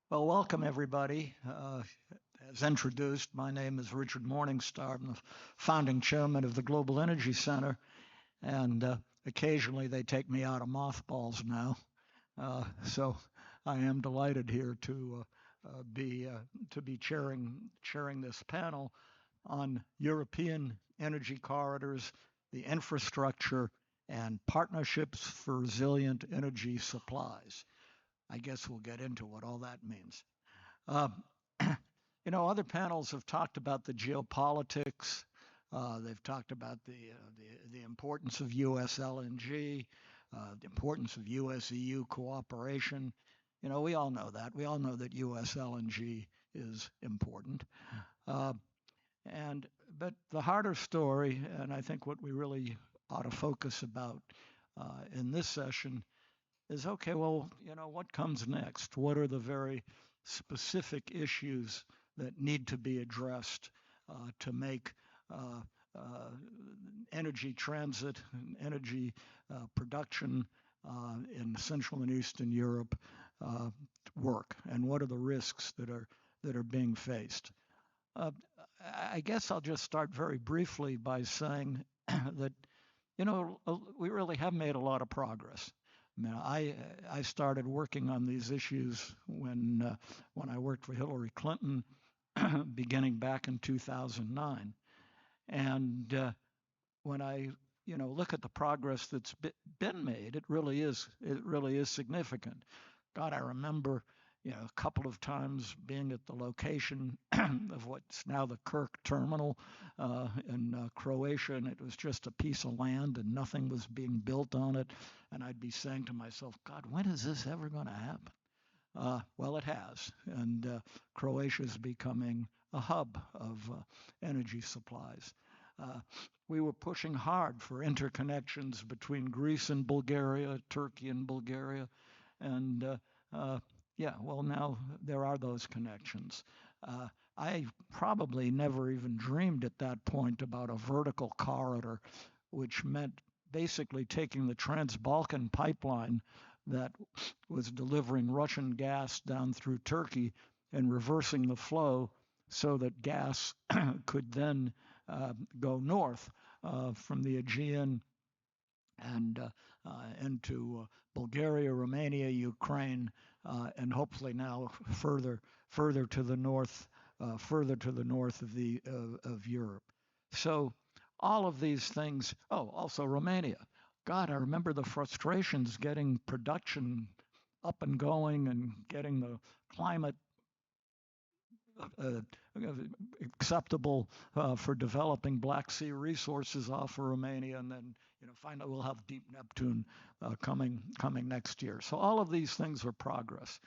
Well, welcome everybody. As introduced, my name is Richard Morningstar. I'm the founding chairman of the Global Energy Center, and occasionally they take me out of mothballs now. So I am delighted here to be chairing this panel on European energy corridors, the infrastructure, and partnerships for resilient energy supplies. I guess we'll get into what all that means. Uh, Other panels have talked about the geopolitics. They've talked about the importance of U.S. LNG, the importance of U.S. EU cooperation. We all know that. We all know that U.S. LNG is important. Uh, and but the harder story, and I think what we really ought to focus about in this session is okay, well, what comes next? What are the very specific issues that need to be addressed to make uh, uh, energy transit and energy production in Central and Eastern Europe uh, work? And what are the risks that are being faced? Uh, I guess I'll just start very briefly by saying that we really have made a lot of progress. I mean, I started working on these issues when I worked for Hillary Clinton, beginning back in 2009, and when I look at the progress that's been made, it really is significant. God, I remember a couple of times being at the location of what's now the Kirk terminal in Croatia, and it was just a piece of land and nothing was being built on it. And I'd be saying to myself, God, when is this ever going to happen? Well, it has, and Croatia is becoming a hub of energy supplies. Uh, we were pushing hard for interconnections between Greece and Bulgaria, Turkey and Bulgaria, and yeah, well, now there are those connections. Uh, I probably never even dreamed at that point about a vertical corridor, which meant basically taking the Trans-Balkan pipeline that was delivering Russian gas down through Turkey and reversing the flow so that gas could then go north from the Aegean and into Bulgaria, Romania, Ukraine, and hopefully now further to the north, of Europe. So all of these things. Oh, also Romania. God, I remember the frustrations getting production up and going and getting the climate uh, acceptable for developing Black Sea resources off of Romania, and then find out we'll have Deep Neptune coming next year. So all of these things are progress.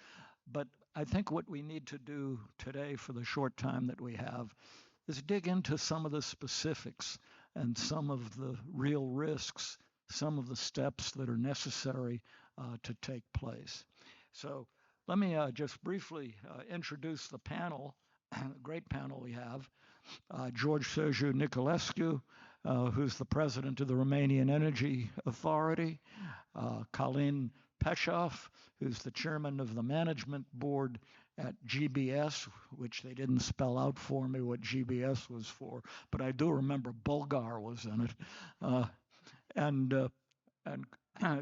But I think what we need to do today, for the short time that we have, is dig into some of the specifics and some of the real risks, some of the steps that are necessary to take place. So let me just briefly introduce the panel, the great panel we have. George-Sergiu Niculescu, who's the president of the Romanian Energy Authority, Kalin Peshov, who's the chairman of the management board at GBS, which they didn't spell out for me what GBS was for, but I do remember Bulgar was in it, and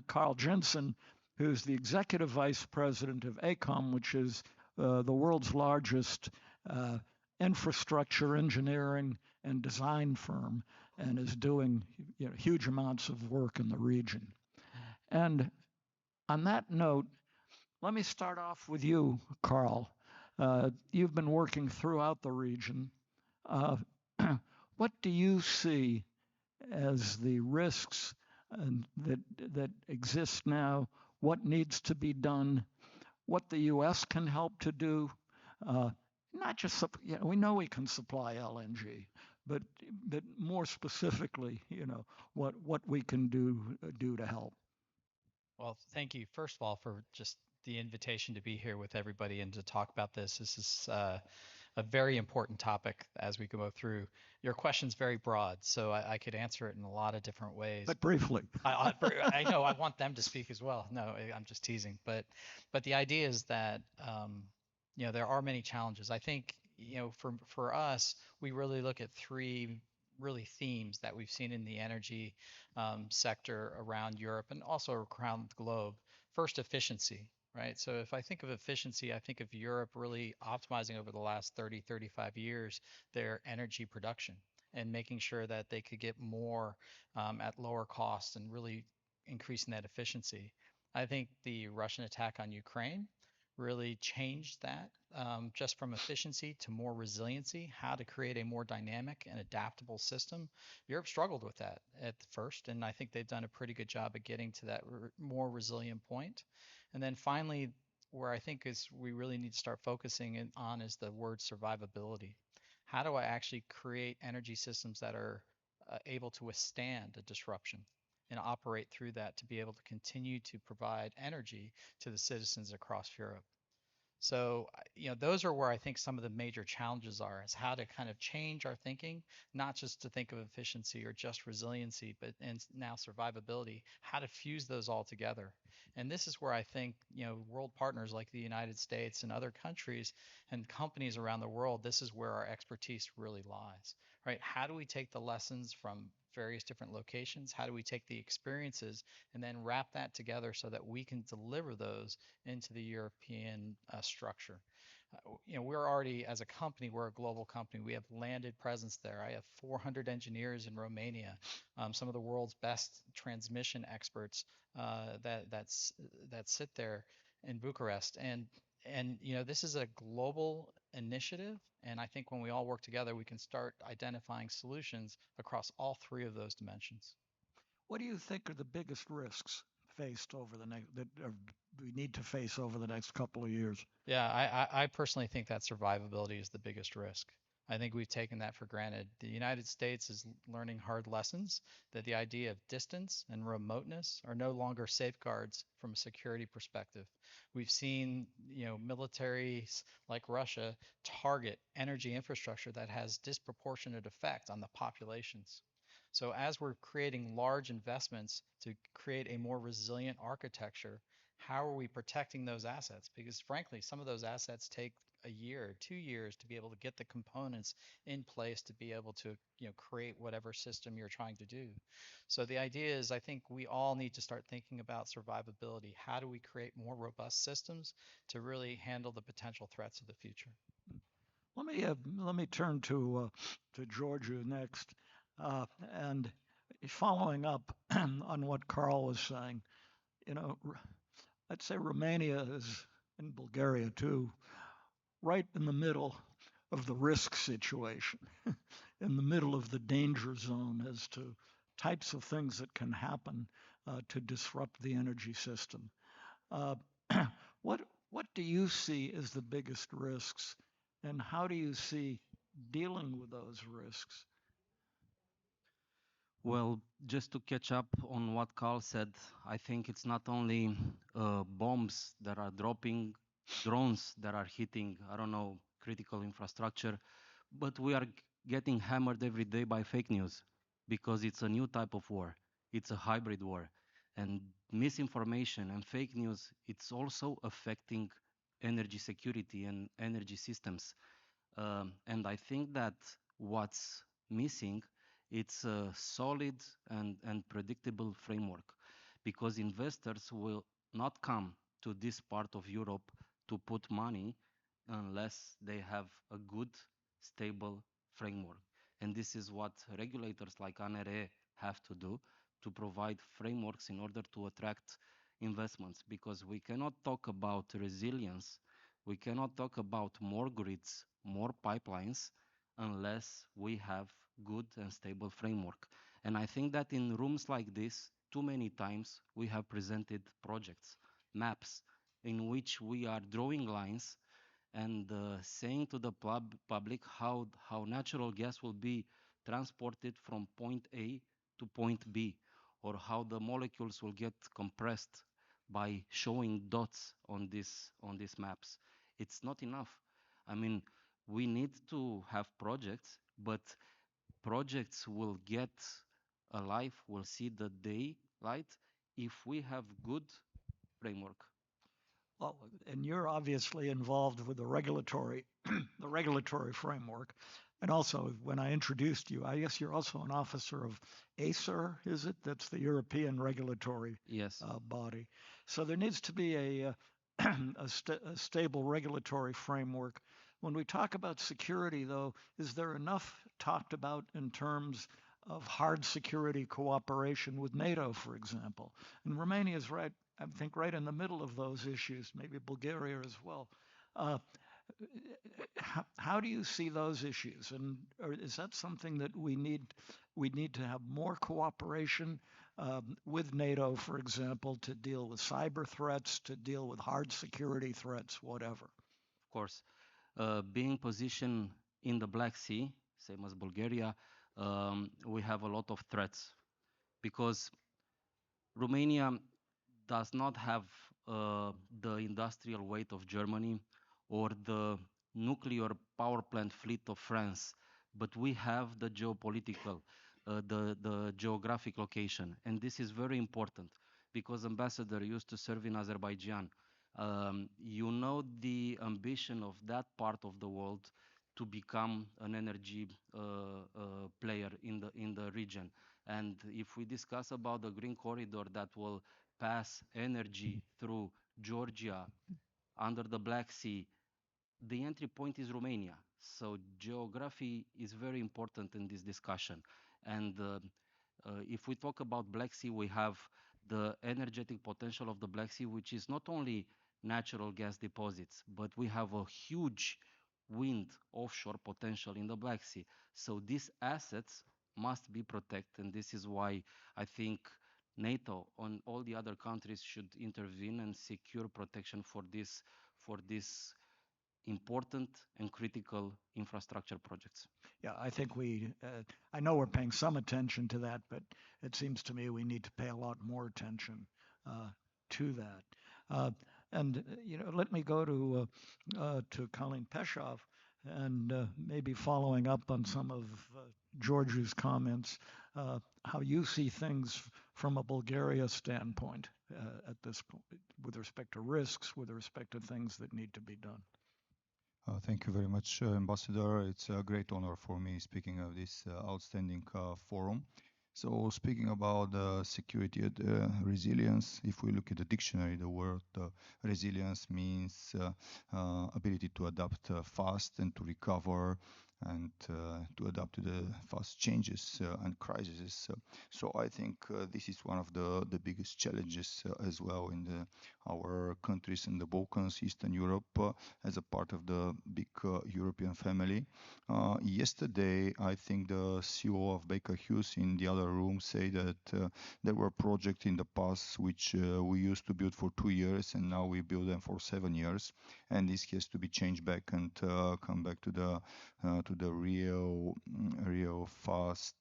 Karl Jensen, who's the executive vice president of AECOM, which is the world's largest infrastructure engineering and design firm, and is doing huge amounts of work in the region. And on that note, let me start off with you, Karl. You've been working throughout the region. Uh, what do you see as the risks that exist now? What needs to be done? What the U.S. can help to do? Not just we know we can supply LNG, but more specifically, what we can do to help. Well, thank you, first of all, for just the invitation to be here with everybody and to talk about this. This is a very important topic as we go through. Your question's very broad, so I could answer it in a lot of different ways. But briefly. I know I want them to speak as well. No, I'm just teasing. But the idea is that there are many challenges. I think, for us, we really look at three really themes that we've seen in the energy sector around Europe and also around the globe. First, efficiency, right? So if I think of efficiency, I think of Europe really optimizing over the last 30, 35 years their energy production and making sure that they could get more at lower costs and really increasing that efficiency. I think the Russian attack on Ukraine really changed that, just from efficiency to more resiliency, how to create a more dynamic and adaptable system. Europe struggled with that at first, and I think they've done a pretty good job of getting to that more resilient point. And then finally, where I think is we really need to start focusing on is the word survivability. How do I actually create energy systems that are able to withstand a disruption and operate through that to be able to continue to provide energy to the citizens across Europe? So, those are where I think some of the major challenges are, is how to kind of change our thinking, not just to think of efficiency or just resiliency, but and now survivability, how to fuse those all together. And this is where I think, world partners like the United States and other countries and companies around the world, this is where our expertise really lies, right? How do we take the lessons from various different locations? How do we take the experiences and then wrap that together so that we can deliver those into the European structure? We're already, as a company, we're a global company. We have landed presence there. I have 400 engineers in Romania, some of the world's best transmission experts that sit there in Bucharest. And this is a global initiative. And I think when we all work together, we can start identifying solutions across all three of those dimensions. What do you think are the biggest risks faced over the next that we need to face over the next couple of years? Yeah, I personally think that survivability is the biggest risk. I think we've taken that for granted. The United States is learning hard lessons that the idea of distance and remoteness are no longer safeguards from a security perspective. We've seen, militaries like Russia target energy infrastructure that has disproportionate effect on the populations. So as we're creating large investments to create a more resilient architecture, how are we protecting those assets? Because frankly, some of those assets take a year, 2 years to be able to get the components in place to be able to, create whatever system you're trying to do. So the idea is, I think we all need to start thinking about survivability. How do we create more robust systems to really handle the potential threats of the future? Let me turn to Georgia next, and following up on what Karl was saying. You know, I'd say Romania is, and Bulgaria too, right in the middle of the risk situation, in the middle of the danger zone as to types of things that can happen to disrupt the energy system. Uh, what what do you see as the biggest risks, and how do you see dealing with those risks? Well, just to catch up on what Carl said, I think it's not only bombs that are dropping, drones that are hitting, I don't know, critical infrastructure, but we are getting hammered every day by fake news because it's a new type of war. It's a hybrid war. And misinformation and fake news, it's also affecting energy security and energy systems. And I think that what's missing, it's a solid and predictable framework because investors will not come to this part of Europe to put money unless they have a good, stable framework. And this is what regulators like ANRE have to do to provide frameworks in order to attract investments because we cannot talk about resilience, we cannot talk about more grids, more pipelines unless we have good and stable framework. And I think that in rooms like this, too many times we have presented projects, maps, in which we are drawing lines and saying to the public how natural gas will be transported from point A to point B, or how the molecules will get compressed by showing dots on these maps. It's not enough. I mean, we need to have projects, but projects will get alive, will see the daylight if we have good framework. Well, and you're obviously involved with the regulatory, the regulatory framework. And also, when I introduced you, I guess you're also an officer of ACER, is it? That's the European regulatory Yes. body. So there needs to be a stable regulatory framework. When we talk about security, though, is there enough talked about in terms of hard security cooperation with NATO, for example? And Romania is right, I think, right in the middle of those issues, maybe Bulgaria as well. Uh, how do you see those issues? And or is that something that we need to have more cooperation with NATO, for example, to deal with cyber threats, to deal with hard security threats, whatever? Of course. Being positioned in the Black Sea, same as Bulgaria, we have a lot of threats because Romania does not have the industrial weight of Germany or the nuclear power plant fleet of France, but we have the geopolitical, the geographic location. And this is very important because Ambassador used to serve in Azerbaijan. You know the ambition of that part of the world to become an energy player in the region. And if we discuss about the green corridor that will pass energy through Georgia under the Black Sea, the entry point is Romania. So geography is very important in this discussion. And if we talk about Black Sea, we have the energetic potential of the Black Sea, which is not only natural gas deposits, but we have a huge wind offshore potential in the Black Sea. So these assets must be protected, and this is why I think NATO and all the other countries should intervene and secure protection for this important and critical infrastructure projects. Yeah, I think I know we're paying some attention to that, but it seems to me we need to pay a lot more attention to that. And let me go to Kalin Peshov, and maybe following up on some of George's comments, how you see things from a Bulgaria standpoint at this point, with respect to risks, with respect to things that need to be done. Thank you very much, Ambassador. It's a great honor for me speaking of this outstanding forum. So speaking about security and resilience, if we look at the dictionary, the word resilience means ability to adapt fast and to recover and to adapt to the fast changes and crises. So I think this is one of the biggest challenges as well in our countries in the Balkans, Eastern Europe, as a part of the big European family. Yesterday, I think the CEO of Baker Hughes in the other room said that there were projects in the past which we used to build for 2 years, and now we build them for 7 years, and this has to be changed back and come back to the real fast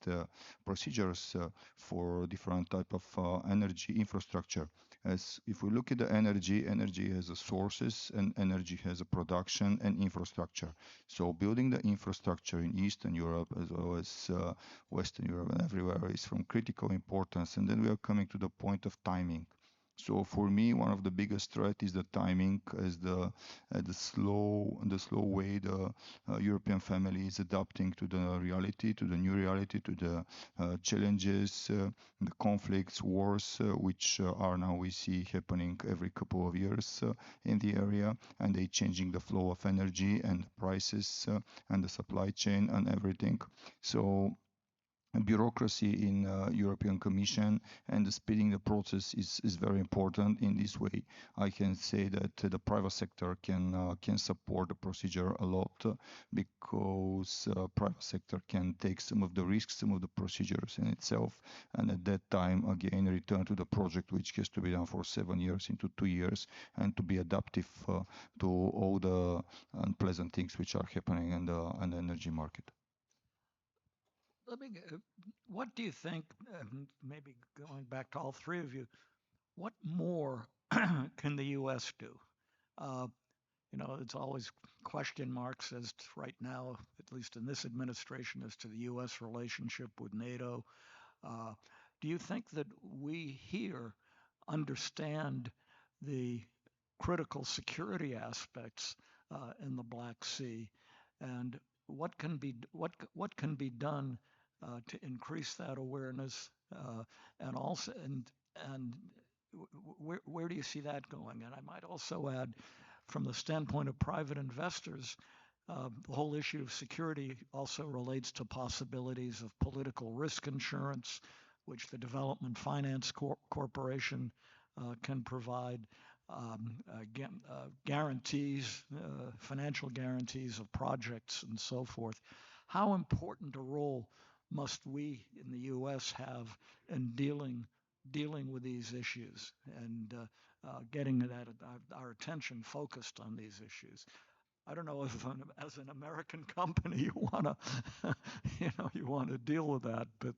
procedures for different type of energy infrastructure. As if we look at the energy has a sources and energy has a production and infrastructure. So building the infrastructure in Eastern Europe as well as Western Europe and everywhere is from critical importance. And then we are coming to the point of timing. So for me, one of the biggest threat is the timing, as the slow way the European family is adapting to the reality, to the new reality, to the challenges, the conflicts, wars, which are now we see happening every couple of years in the area, and they changing the flow of energy and prices and the supply chain and everything. So bureaucracy in European Commission and the speeding the process is very important. In this way, I can say that the private sector can support the procedure a lot because private sector can take some of the risks, some of the procedures in itself, and at that time again return to the project which has to be done for 7 years into 2 years, and to be adaptive to all the unpleasant things which are happening in the energy market. What do you think, maybe going back to all three of you, what more can the U.S. do? It's always question marks as to right now, at least in this administration, as to the U.S. relationship with NATO. Do you think that we here understand the critical security aspects in the Black Sea, and what can be done to increase that awareness, and also and where do you see that going? And I might also add, from the standpoint of private investors, the whole issue of security also relates to possibilities of political risk insurance, which the Development Finance Corporation can provide, guarantees, financial guarantees of projects and so forth. How important a role must we in the U.S. have in dealing with these issues and getting our attention focused on these issues? I don't know if, as an American company, you want to, you want to deal with that, but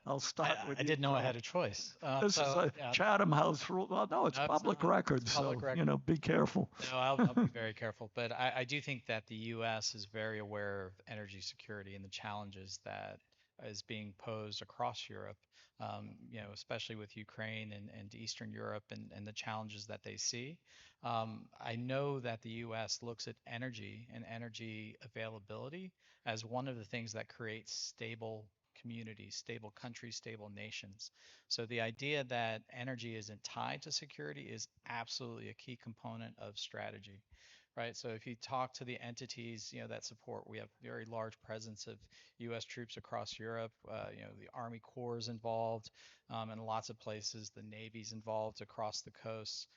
I'll start with I you. didn't know I had a choice. This is a Chatham House rule. Well, no, it's public record, it's public so record. be careful. No, I'll be very careful. But I do think that the U.S. is very aware of energy security and the challenges that is being posed across Europe, especially with Ukraine and Eastern Europe and the challenges that they see. I know that the U.S. looks at energy and energy availability as one of the things that creates stable communities, stable countries, stable nations. So the idea that energy isn't tied to security is absolutely a key component of strategy, right? So if you talk to the entities, that support, we have very large presence of U.S. troops across Europe. The Army Corps is involved in lots of places. The Navy's involved across the coasts.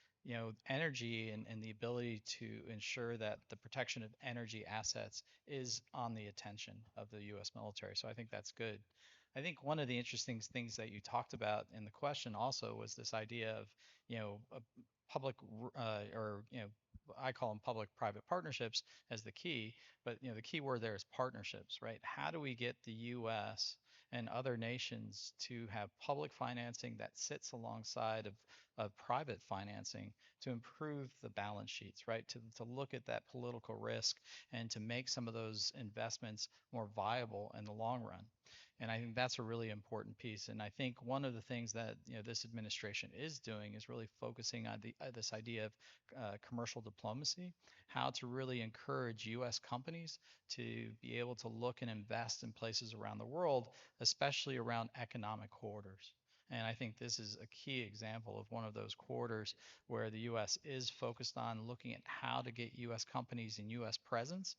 Energy and the ability to ensure that the protection of energy assets is on the attention of the U.S. military. So I think that's good. I think one of the interesting things that you talked about in the question also was this idea of, a public or I call them public-private partnerships as the key, but the key word there is partnerships, right? How do we get the U.S. and other nations to have public financing that sits alongside of private financing to improve the balance sheets, right? To look at that political risk and to make some of those investments more viable in the long run. And I think that's a really important piece. And I think one of the things that this administration is doing is really focusing on this idea of commercial diplomacy, how to really encourage U.S. companies to be able to look and invest in places around the world, especially around economic corridors. And I think this is a key example of one of those corridors where the U.S. is focused on looking at how to get U.S. companies and U.S. presence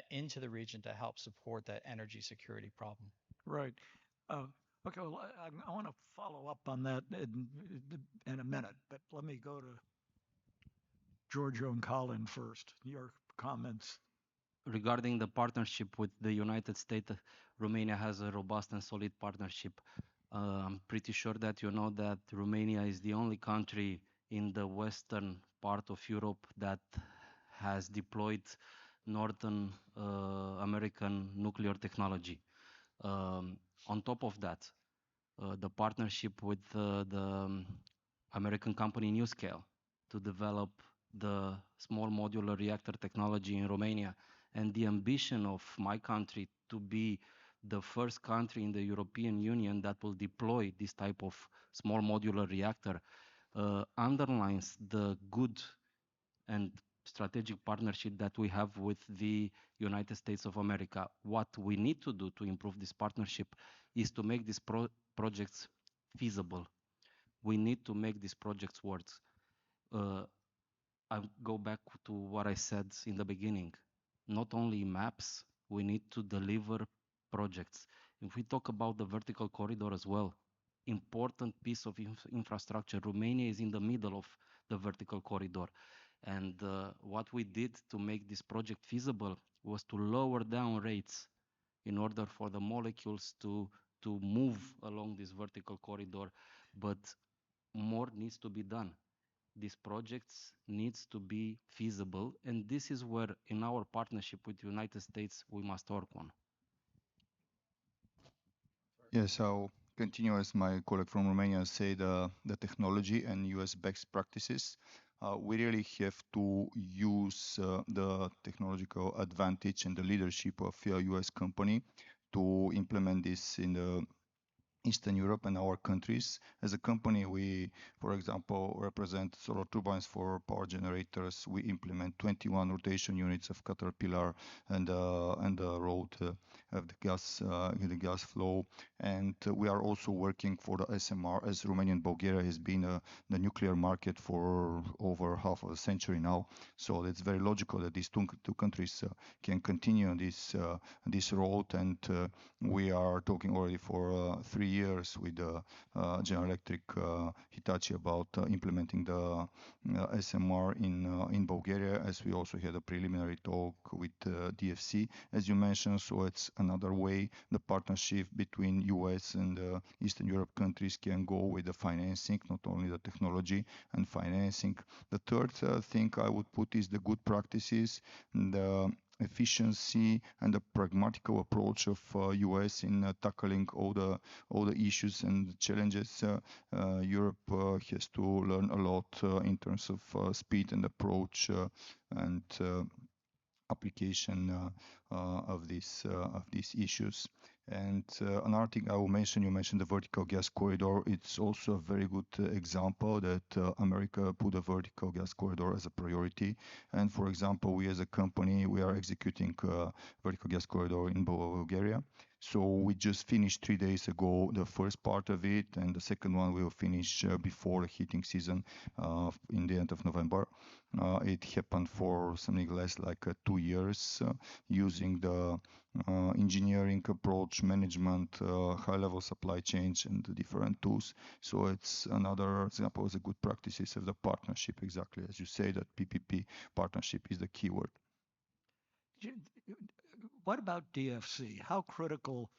into the region to help support that energy security problem. Right. Okay, well, I want to follow up on that in a minute, but let me go to Giorgio and Kalin first. Your comments. Regarding the partnership with the United States, Romania has a robust and solid partnership. I'm pretty sure that you know that Romania is the only country in the western part of Europe that has deployed Northern American nuclear technology. On top of that, the partnership with the American company NuScale to develop the small modular reactor technology in Romania, and the ambition of my country to be the first country in the European Union that will deploy this type of small modular reactor underlines the good and strategic partnership that we have with the United States of America. What we need to do to improve this partnership is to make these projects feasible. We need to make these projects work. I go back to what I said in the beginning. Not only maps, we need to deliver projects. If we talk about the vertical corridor as well, important piece of infrastructure, Romania is in the middle of the vertical corridor. And what we did to make this project feasible was to lower down rates in order for the molecules to move along this vertical corridor. But more needs to be done. These projects needs to be feasible, and this is where, in our partnership with the United States, we must work on. Yes, I'll continue as my colleague from Romania said, the technology and US best practices. We really have to use the technological advantage and the leadership of a US company to implement this in the Eastern Europe and our countries. As a company, we, for example, represent solar turbines for power generators. We implement 21 rotation units of Caterpillar and the road of the gas flow. And we are also working for the SMR, as Romania and Bulgaria has been the nuclear market for over half of a century now. So it's very logical that these two countries can continue on this road. And we are talking already for 3 years with General Electric Hitachi about implementing the SMR in Bulgaria, as we also had a preliminary talk with DFC, as you mentioned. So it's another way the partnership between US and Eastern Europe countries can go with the financing, not only the technology and financing. The third thing I would put is the good practices, the efficiency and the pragmatical approach of US in tackling all the issues and challenges. Europe has to learn a lot in terms of speed and approach and application of these issues. And another thing I will mention, you mentioned the vertical gas corridor. It's also a very good example that America put a vertical gas corridor as a priority. And for example, we as a company, we are executing a vertical gas corridor in Bulgaria. So we just finished 3 days ago the first part of it, and the second one will finish before the heating season in the end of November. It happened for something less like 2 years using the engineering approach, management, high-level supply chain, and the different tools. So it's another example of the good practices of the partnership, exactly as you say, that PPP partnership is the key word. What about DFC? How critical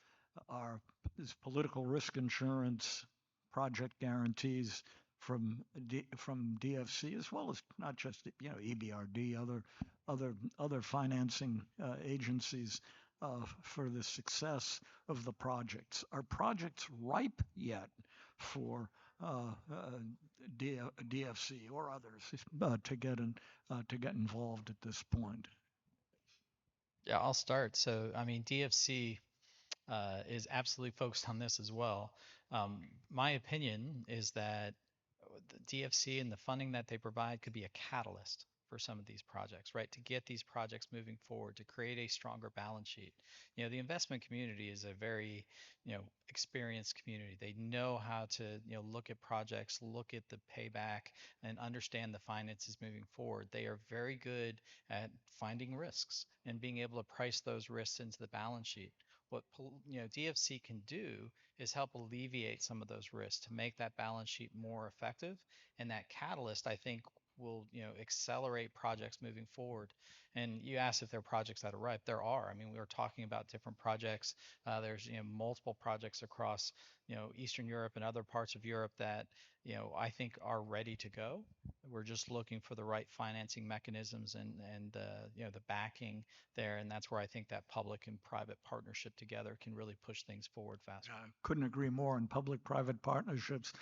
is political risk insurance, project guarantees from DFC, as well as not just EBRD, other financing agencies for the success of the projects? Are projects ripe yet for DFC or others to get involved at this point? Yeah, I'll start. So, I mean, DFC is absolutely focused on this as well. My opinion is that the DFC and the funding that they provide could be a catalyst for some of these projects, right? To get these projects moving forward, to create a stronger balance sheet. The investment community is a very, experienced community. They know how to, look at projects, look at the payback, and understand the finances moving forward. They are very good at finding risks and being able to price those risks into the balance sheet. What DFC can do is help alleviate some of those risks to make that balance sheet more effective, and that catalyst, I think, will accelerate projects moving forward. And you asked if there are projects that are ripe. There are. I mean, we were talking about different projects. There's multiple projects across Eastern Europe and other parts of Europe that I think are ready to go. We're just looking for the right financing mechanisms and the backing there, and that's where I think that public and private partnership together can really push things forward faster. I couldn't agree more on public-private partnerships.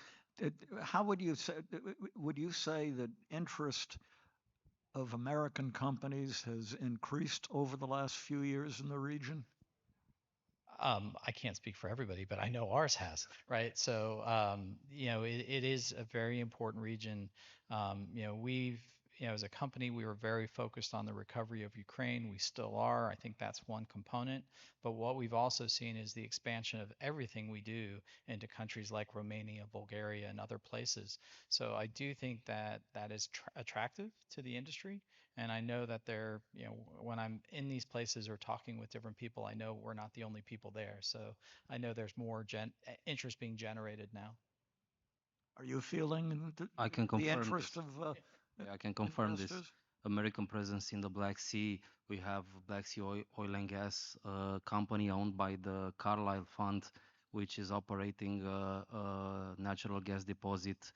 How would you say that interest of American companies has increased over the last few years in the region? I can't speak for everybody, but I know ours has, right? So, it is a very important region. We've, as a company, we were very focused on the recovery of Ukraine. We still are. I think that's one component. But what we've also seen is the expansion of everything we do into countries like Romania, Bulgaria, and other places. So I do think that that is attractive to the industry. And I know that they're, when I'm in these places or talking with different people, I know we're not the only people there. So I know there's more interest being generated now. Are you feeling I can the confirm interest this. of I can confirm this. investors? American presence in the Black Sea. We have Black Sea Oil and Gas company owned by the Carlyle Fund, which is operating a natural gas deposit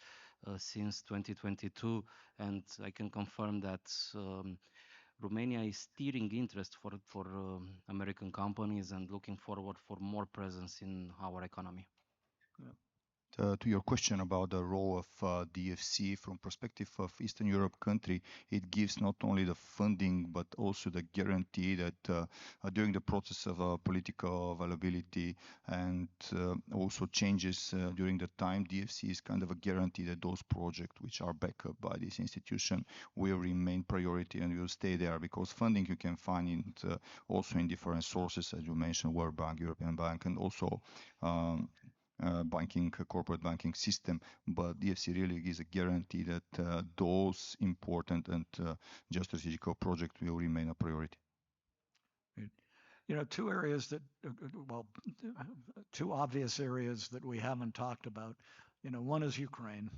since 2022. And I can confirm that Romania is steering interest for American companies and looking forward for more presence in our economy. Yeah. to your question about the role of DFC from perspective of Eastern Europe country, it gives not only the funding but also the guarantee that during the process of political availability and also changes during the time, DFC is kind of a guarantee that those projects which are backed up by this institution will remain priority and will stay there, because funding you can find in also in different sources, as you mentioned, World Bank, European Bank, and also corporate banking system. But DFC really gives a guarantee that those important and geostrategic projects will remain a priority. You know, two areas that, well, two obvious areas that we haven't talked about. You know, one is Ukraine,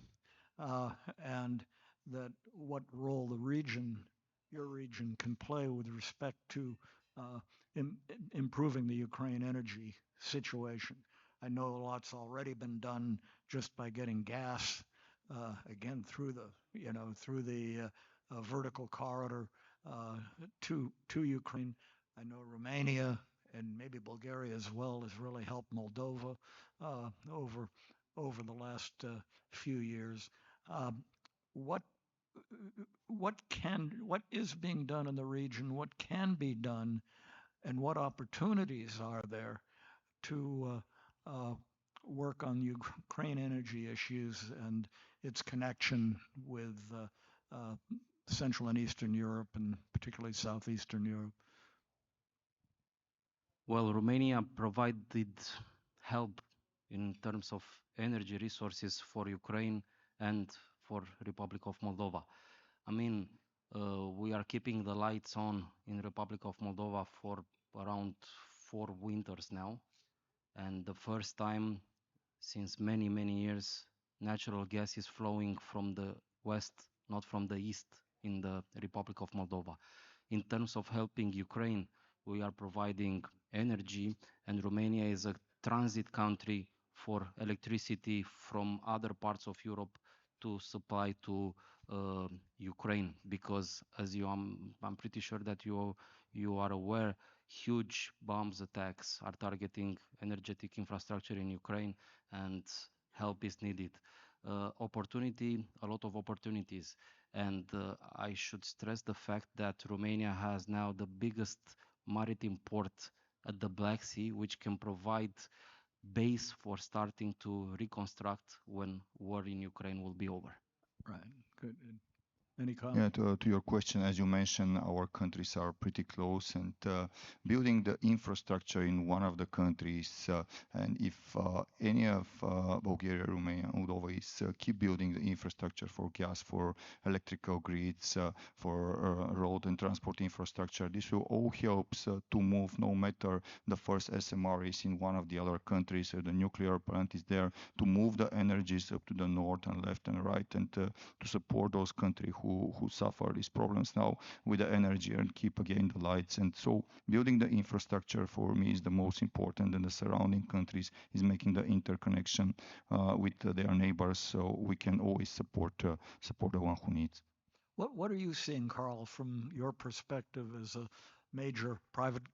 and that what role the region, your region, can play with respect to improving the Ukraine energy situation. I know a lot's already been done just by getting gas, again, through the vertical corridor to Ukraine. I know Romania and maybe Bulgaria as well has really helped Moldova over the last few years. What is being done in the region? What can be done, and what opportunities are there to work on Ukraine energy issues and its connection with Central and Eastern Europe, and particularly Southeastern Europe? Well, Romania provided help in terms of energy resources for Ukraine and for Republic of Moldova. I mean, we are keeping the lights on in Republic of Moldova for around 4 winters now. And the first time since many, many years, natural gas is flowing from the west, not from the east, in the Republic of Moldova. In terms of helping Ukraine, we are providing energy, and Romania is a transit country for electricity from other parts of Europe to supply to Ukraine, because as I'm pretty sure that you are aware, huge bombs attacks are targeting energetic infrastructure in Ukraine, and help is needed. A lot of opportunities, and I should stress the fact that Romania has now the biggest maritime port at the Black Sea, which can provide base for starting to reconstruct when war in Ukraine will be over. Right. Good. Any comment? Yeah, to your question, as you mentioned, our countries are pretty close, and building the infrastructure in one of the countries, and if any of Bulgaria, Romania, Moldova is keep building the infrastructure for gas, for electrical grids, for road and transport infrastructure, this will all helps to move, no matter the first SMR is in one of the other countries, or the nuclear plant is there, to move the energies up to the north and left and right, and to support those countries who suffer these problems now with the energy and keep again the lights. And so building the infrastructure for me is the most important, and the surrounding countries is making the interconnection with their neighbors, so we can always support the one who needs. What are you seeing, Karl, from your perspective as a major private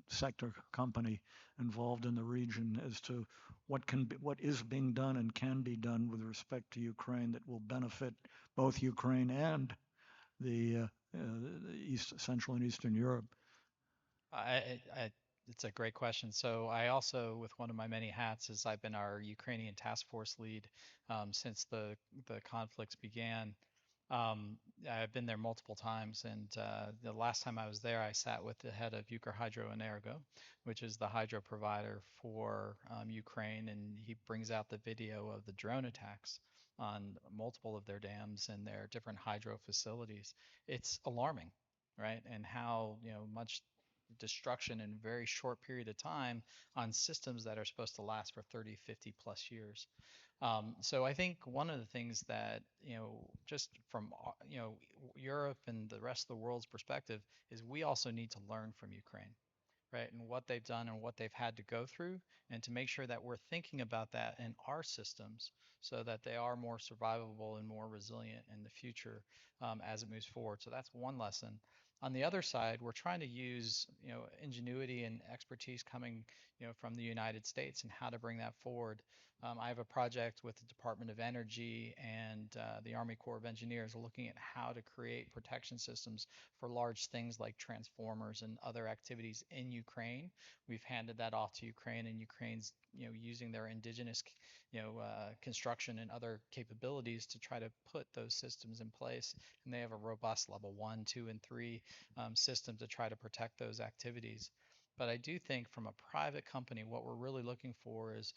sector company involved in the region, as to what is being done and can be done with respect to Ukraine that will benefit both Ukraine and the Central and Eastern Europe? It's a great question. So I also, with one of my many hats, is I've been our Ukrainian task force lead since the conflicts began. I've been there multiple times, and the last time I was there, I sat with the head of Ukrhydroenergo, which is the hydro provider for Ukraine, and he brings out the video of the drone attacks on multiple of their dams and their different hydro facilities. It's alarming, right? And how much destruction in a very short period of time on systems that are supposed to last for 30, 50 plus years. So I think one of the things that, just from, Europe and the rest of the world's perspective, is we also need to learn from Ukraine, right? And what they've done and what they've had to go through, and to make sure that we're thinking about that in our systems so that they are more survivable and more resilient in the future as it moves forward. So that's one lesson. On the other side, we're trying to use, ingenuity and expertise coming, from the United States, and how to bring that forward I have a project with the Department of Energy and the Army Corps of Engineers looking at how to create protection systems for large things like transformers and other activities in Ukraine. We've handed that off to Ukraine, and Ukraine's using their indigenous construction and other capabilities to try to put those systems in place. And they have a robust level 1, 2, and 3 system to try to protect those activities. But I do think from a private company, what we're really looking for is,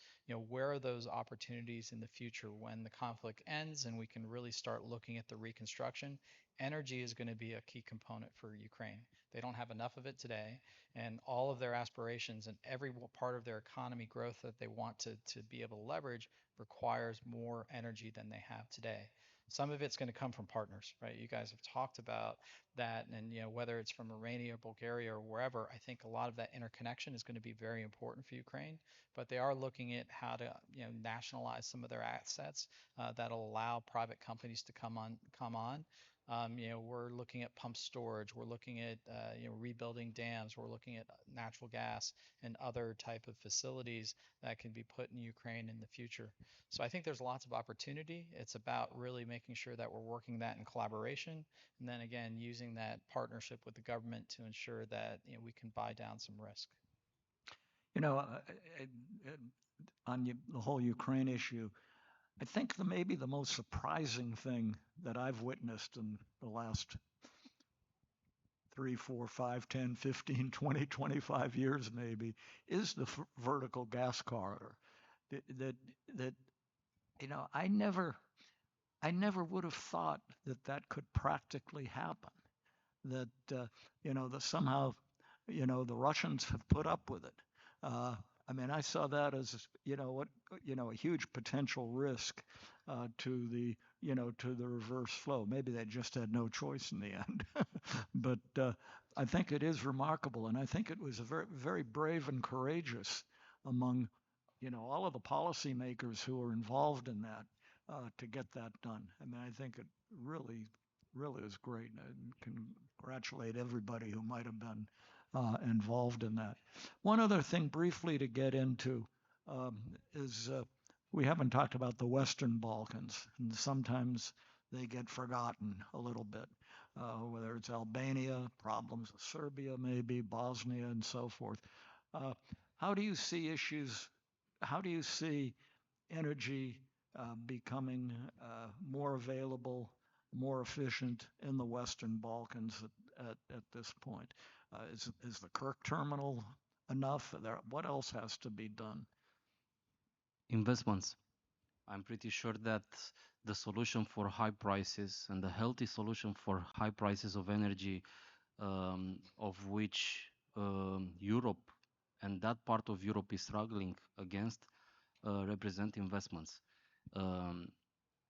where are those opportunities in the future when the conflict ends and we can really start looking at the reconstruction? Energy is going to be a key component for Ukraine. They don't have enough of it today, and all of their aspirations and every part of their economy growth that they want to be able to leverage requires more energy than they have today. Some of it's going to come from partners, right? You guys have talked about that, and whether it's from Romania, Bulgaria, or wherever, I think a lot of that interconnection is going to be very important for Ukraine. But they are looking at how to nationalize some of their assets that'll allow private companies to come on. We're looking at pump storage. We're looking at rebuilding dams. We're looking at natural gas and other type of facilities that can be put in Ukraine in the future. So I think there's lots of opportunity. It's about really making sure that we're working that in collaboration, and then again using that partnership with the government to ensure that we can buy down some risk. On the whole Ukraine issue, I think maybe the most surprising thing that I've witnessed in the last 3, 4, 5, 10, 15, 20, 25 years maybe is the vertical gas corridor. I never would have thought that could practically happen. That that somehow the Russians have put up with it. I mean, I saw that as a huge potential risk to the reverse flow. Maybe they just had no choice in the end. But I think it is remarkable, and I think it was a very, very brave and courageous among all of the policymakers who were involved in that to get that done. I mean, I think it really, really is great. I congratulate everybody who might have been involved in that. One other thing briefly to get into is we haven't talked about the Western Balkans, and sometimes they get forgotten a little bit, whether it's Albania, problems with Serbia maybe, Bosnia, and so forth. How do you see issues, how do you see energy becoming more available, more efficient in the Western Balkans at this point? Is the Kirk terminal enough? What else has to be done? Investments. I'm pretty sure that the solution for high prices and the healthy solution for high prices of energy, of which Europe and that part of Europe is struggling against, represent investments.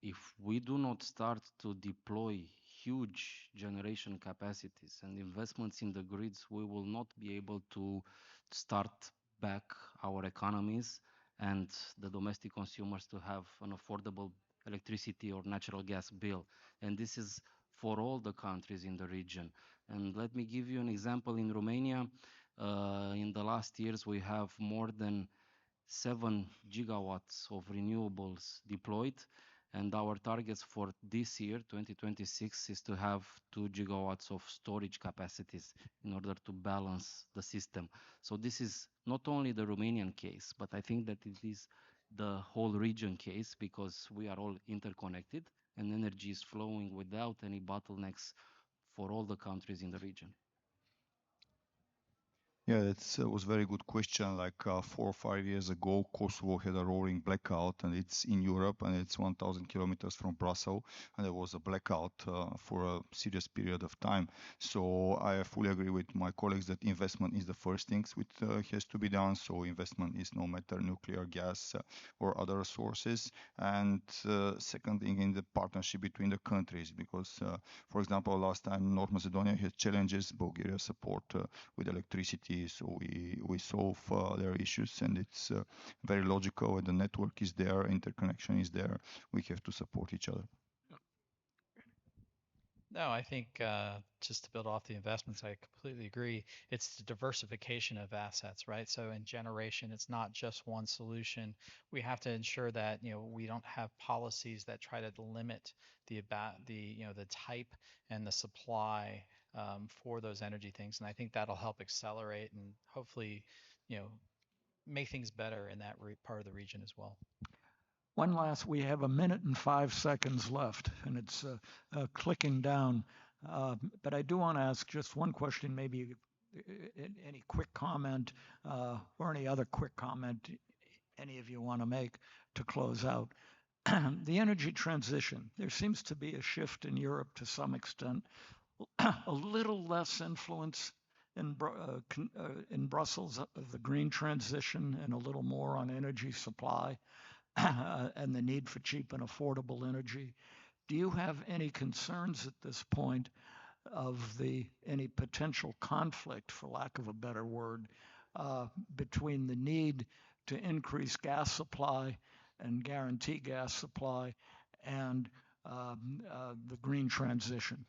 If we do not start to deploy huge generation capacities and investments in the grids, we will not be able to start back our economies and the domestic consumers to have an affordable electricity or natural gas bill. And this is for all the countries in the region. And let me give you an example. In Romania, in the last years, we have more than 7 gigawatts of renewables deployed, and our targets for this year, 2026, is to have 2 gigawatts of storage capacities in order to balance the system. So this is not only the Romanian case, but I think that it is the whole region case, because we are all interconnected and energy is flowing without any bottlenecks for all the countries in the region. Yeah, that was a very good question. Like 4 or 5 years ago, Kosovo had a rolling blackout, and it's in Europe, and it's 1,000 kilometers from Brussels, and there was a blackout for a serious period of time. So I fully agree with my colleagues that investment is the first thing which has to be done. So investment is no matter nuclear, gas, or other sources. And second thing, in the partnership between the countries, because, for example, last time North Macedonia had challenges, Bulgaria support with electricity. So we solve their issues, and it's very logical. And the network is there, interconnection is there. We have to support each other. No, I think just to build off the investments, I completely agree. It's the diversification of assets, right? So in generation, it's not just one solution. We have to ensure that, we don't have policies that try to limit the type and the supply for those energy things. And I think that'll help accelerate and hopefully, you know, make things better in that part of the region as well. We have a minute and 5 seconds left, and it's clicking down. But I do want to ask just one question, maybe any quick comment or any other quick comment any of you want to make to close out. The energy transition, there seems to be a shift in Europe to some extent, a little less influence in Brussels of the green transition and a little more on energy supply. And the need for cheap and affordable energy. Do you have any concerns at this point of any potential conflict, for lack of a better word, between the need to increase gas supply and guarantee gas supply and the green transition?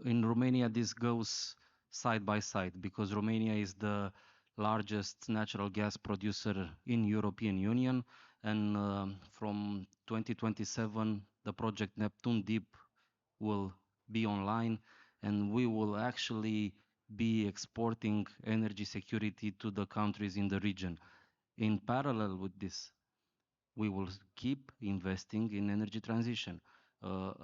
In Romania, this goes side by side because Romania is the largest natural gas producer in European Union. And from 2027, the project Neptune Deep will be online, and we will actually be exporting energy security to the countries in the region. In parallel with this, we will keep investing in energy transition.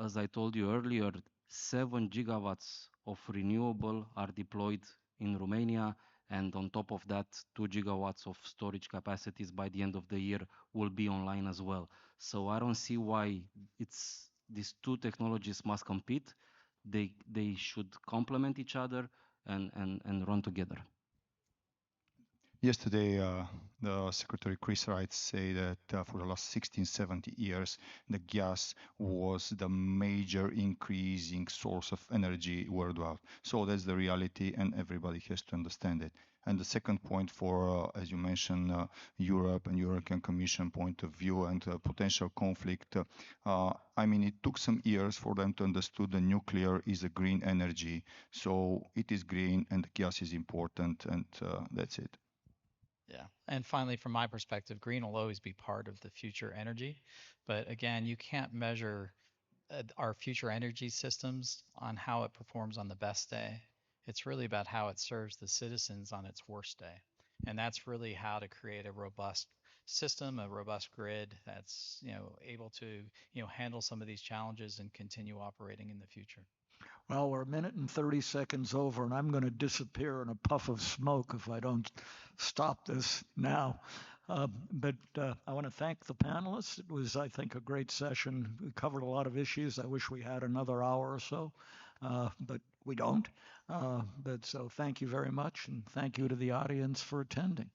As I told you earlier, 7 gigawatts of renewable are deployed in Romania, and on top of that, 2 gigawatts of storage capacities by the end of the year will be online as well. So I don't see why these two technologies must compete. They should complement each other and run together. Yesterday, the Secretary Chris Wright said that for the last 16, 70 years, the gas was the major increasing source of energy worldwide. So that's the reality, and everybody has to understand it. And the second point for, as you mentioned, Europe and European Commission point of view and potential conflict, I mean, it took some years for them to understand the nuclear is a green energy. So it is green and the gas is important, and that's it. Yeah. And finally, from my perspective, green will always be part of the future energy. But again, you can't measure our future energy systems on how it performs on the best day. It's really about how it serves the citizens on its worst day. And that's really how to create a robust system, a robust grid that's, able to, handle some of these challenges and continue operating in the future. Well, we're a minute and 30 seconds over, and I'm going to disappear in a puff of smoke if I don't stop this now. But I want to thank the panelists. It was, I think, a great session. We covered a lot of issues. I wish we had another hour or so, but we don't. But so thank you very much, and thank you to the audience for attending.